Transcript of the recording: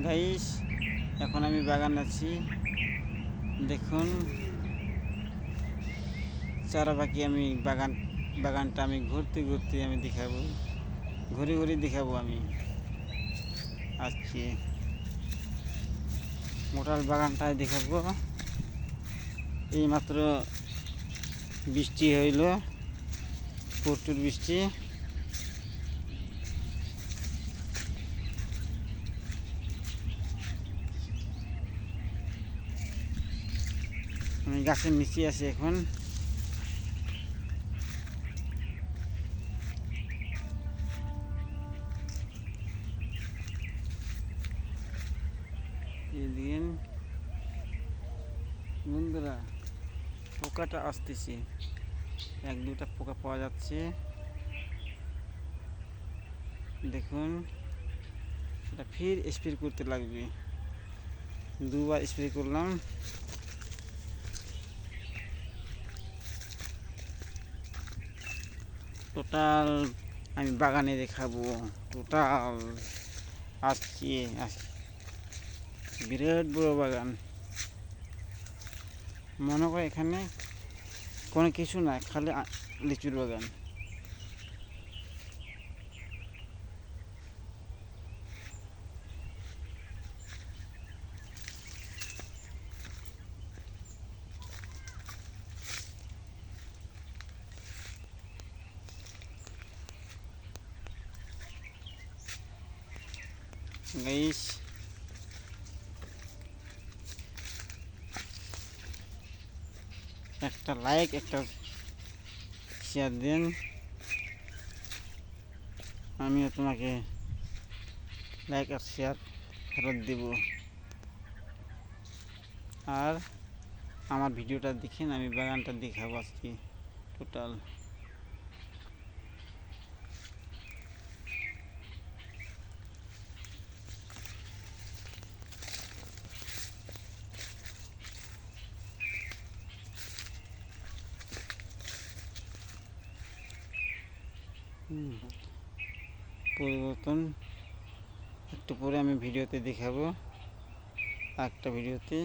Guys, এখন আমি বাগান আছি। দেখুন চারা বাকি আমি বাগানটা আমি ঘুরতে ঘুরতে আমি দেখাবো, ঘুরে ঘুরে দেখাবো আমি আজকে মোটাল বাগানটায় দেখাবো। এইমাত্র বৃষ্টি হইল, প্রচুর বৃষ্টি। আমি গাছের নিচে আছি এখন। এদিন বন্ধুরা পোকাটা আসতেছে, এক দুটা পোকা পাওয়া যাচ্ছে। দেখুন এটা ফির স্প্রে করতে লাগবে, দুবার স্প্রে করলাম। টোটাল আমি বাগানে দেখাবো, টোটাল আসছি বিরাট বড় বাগান। মনে করে এখানে কোনো কিছু না, খালি লিচুর বাগান। গাইস, একটা লাইক একটা শেয়ার দেন, আমিও তোমাকে লাইক আর শেয়ার ফেরত দেব। আর আমার ভিডিওটা দেখেন, আমি বাগানটা দেখাবো আজকে টোটাল। পরিবর্তন একটু পরে আমি ভিডিওতে দেখাবো, একটা ভিডিওতে।